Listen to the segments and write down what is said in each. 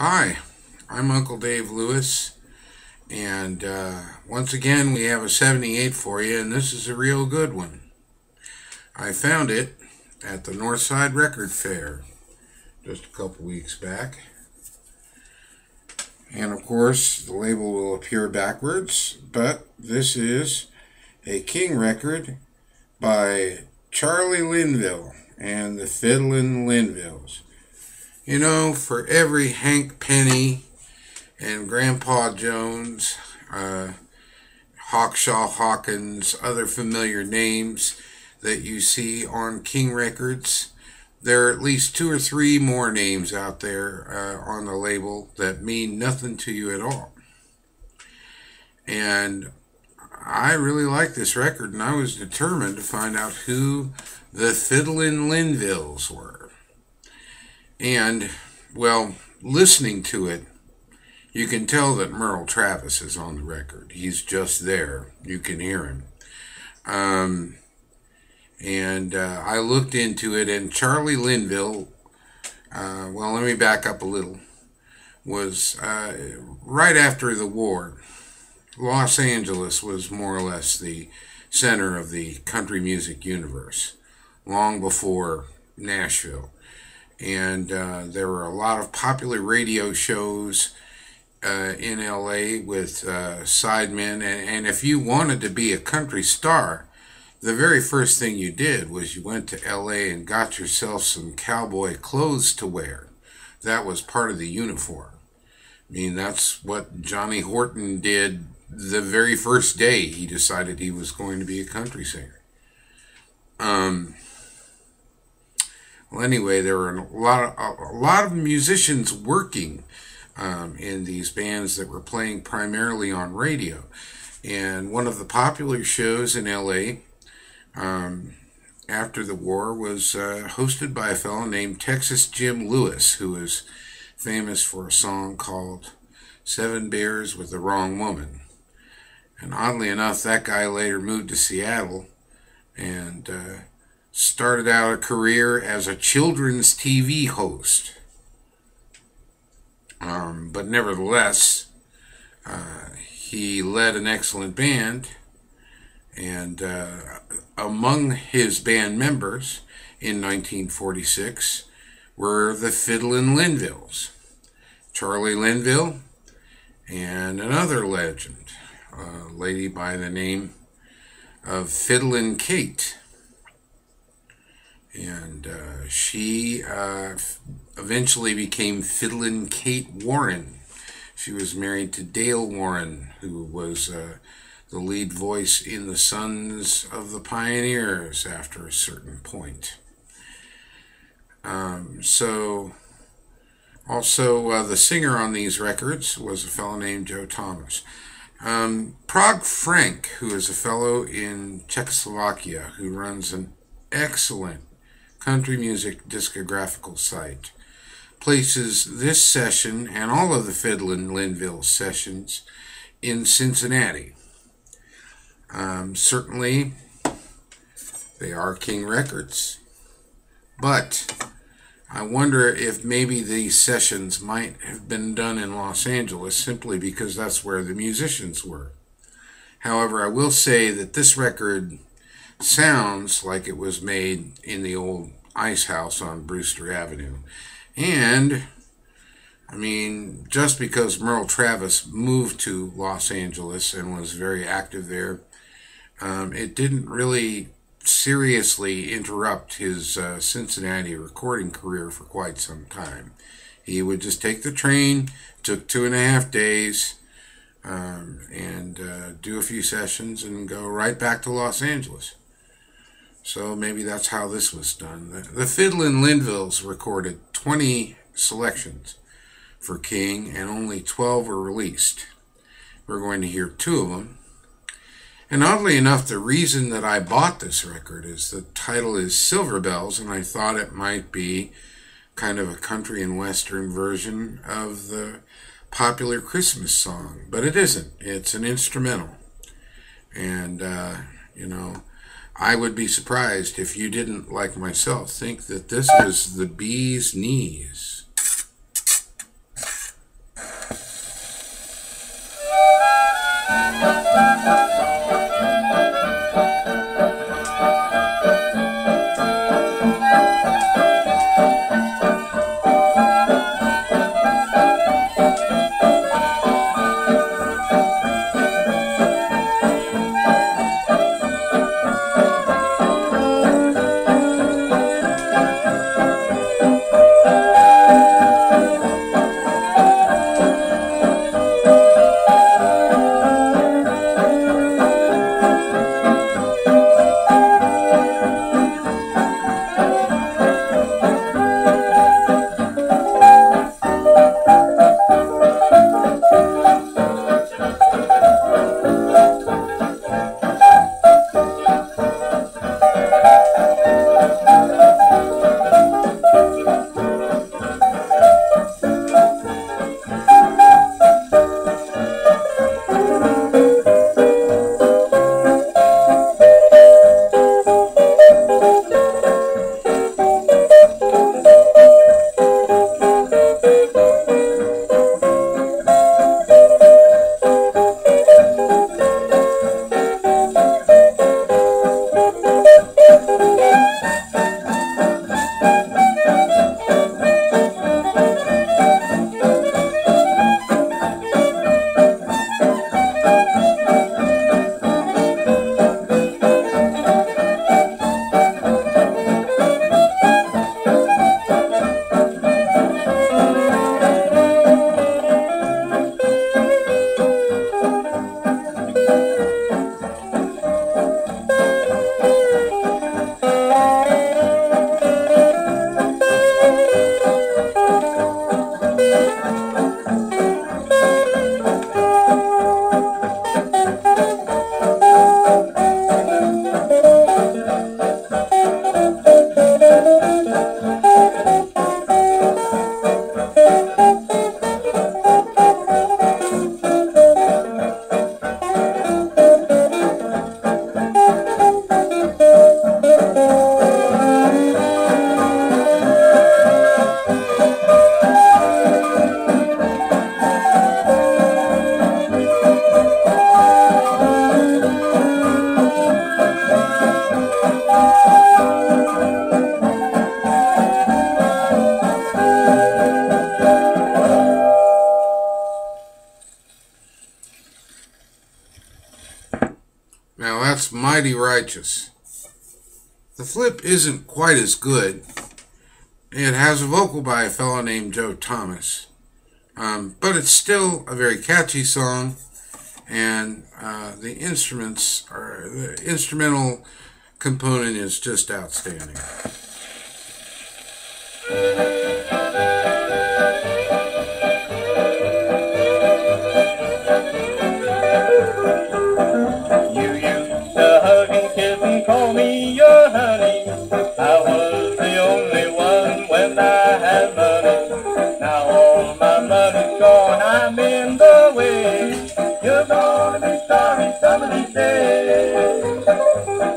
Hi, I'm Uncle Dave Lewis, and once again we have a 78 for you, and this is a real good one. I found it at the Northside Record Fair just a couple weeks back, and of course the label will appear backwards, but this is a King record by Charlie Linville and the Fiddlin Linvilles. You know, for every Hank Penny and Grandpa Jones, Hawkshaw Hawkins, other familiar names that you see on King records, there are at least 2 or 3 more names out there on the label that mean nothing to you at all. And I really like this record, and I was determined to find out who the Fiddlin Linvilles were. And, well, listening to it, you can tell that Merle Travis is on the record. He's just there. You can hear him. I looked into it, and Charlie Linville, well, let me back up a little, was right after the war. Los Angeles was more or less the center of the country music universe, long before Nashville. And there were a lot of popular radio shows in LA with sidemen. And if you wanted to be a country star, the very first thing you did was you went to LA and got yourself some cowboy clothes to wear. That was part of the uniform. I mean, that's what Johnny Horton did the very first day he decided he was going to be a country singer. Well, anyway, there were a lot of musicians working in these bands that were playing primarily on radio. And one of the popular shows in LA after the war was hosted by a fellow named Texas Jim Lewis, who was famous for a song called 7 Bears with the Wrong Woman. And oddly enough, that guy later moved to Seattle and started out a career as a children's TV host. But nevertheless, he led an excellent band, and among his band members in 1946 were the Fiddlin Linvilles, Charlie Linville, and another legend, a lady by the name of Fiddlin Kate. And she eventually became Fiddlin Kate Warren. She was married to Dale Warren, who was the lead voice in the Sons of the Pioneers after a certain point. Also, the singer on these records was a fellow named Joe Thomas. Prague Frank, who is a fellow in Czechoslovakia, who runs an excellent country music discographical site, places this session and all of the Fiddlin Linville sessions in Cincinnati. Certainly, they are King records, but I wonder if maybe these sessions might have been done in Los Angeles simply because that's where the musicians were. However, I will say that this record sounds like it was made in the old ice house on Brewster Avenue. And, I mean, just because Merle Travis moved to Los Angeles and was very active there, it didn't really seriously interrupt his Cincinnati recording career for quite some time. He would just take the train, took 2.5 days, and do a few sessions and go right back to Los Angeles. So maybe that's how this was done. The Fiddlin Linvilles recorded 20 selections for King, and only 12 were released. We're going to hear 2 of them. And oddly enough, the reason that I bought this record is the title is Silver Bells, and I thought it might be kind of a country and western version of the popular Christmas song. But it isn't. It's an instrumental. And, you know, I would be surprised if you didn't, like myself, think that this was the bee's knees. That's Mighty Righteous. The flip isn't quite as good. It has a vocal by a fellow named Joe Thomas. But it's still a very catchy song, and the instrumental component is just outstanding. You used to hug and kiss and call me your honey. I was the only one when I had money. Now all my money's gone, I'm in the way. You're gonna be sorry some of these days.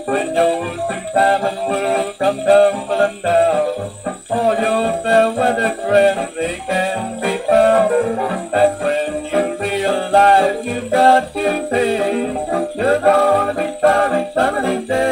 When your two-timing world come tumbling down, all your fair weather friends, they can't be found. That's when you realize you've got to pay. You're gonna be sorry some of these days.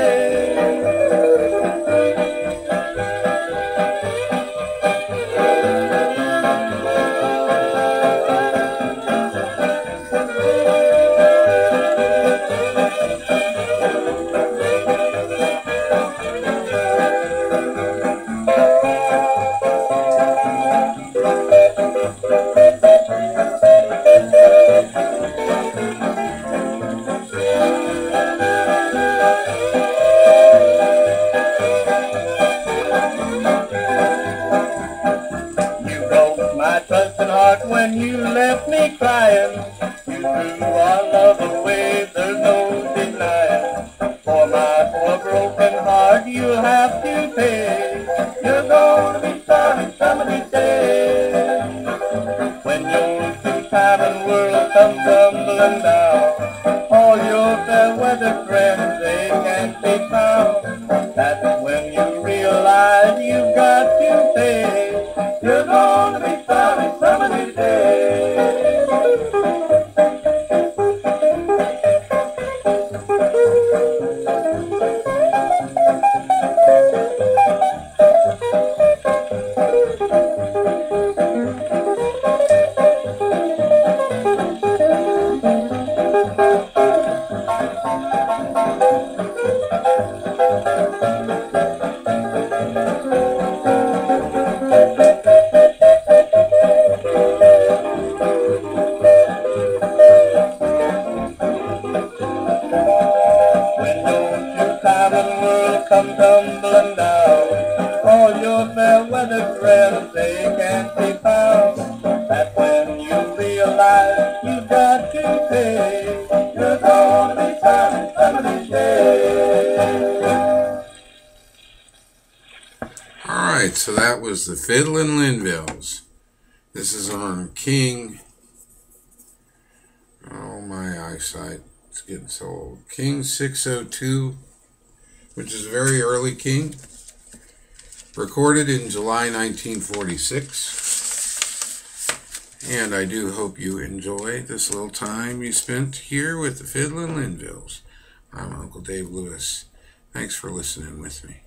When you left me crying, you threw our love away, there's no denying. For my poor broken heart, you'll have to pay. You're gonna be sorry some of these days. When your two-timing world comes tumbling down, all your fair weather friends, they can't be found. That's when you realize you've got to pay. You're gonna be sorry some of these days. Come tumbling down, all your fair weather friends, they can't be found. That's when you realize you've got to pay. You're gonna be sorry some of these days. Alright, so that was the Fiddlin Linvilles. This is on King. Oh, my eyesight. It's getting so old. King 602. Which is a very early King, recorded in July 1946. And I do hope you enjoy this little time you spent here with the Fiddlin Linvilles. I'm Uncle Dave Lewis. Thanks for listening with me.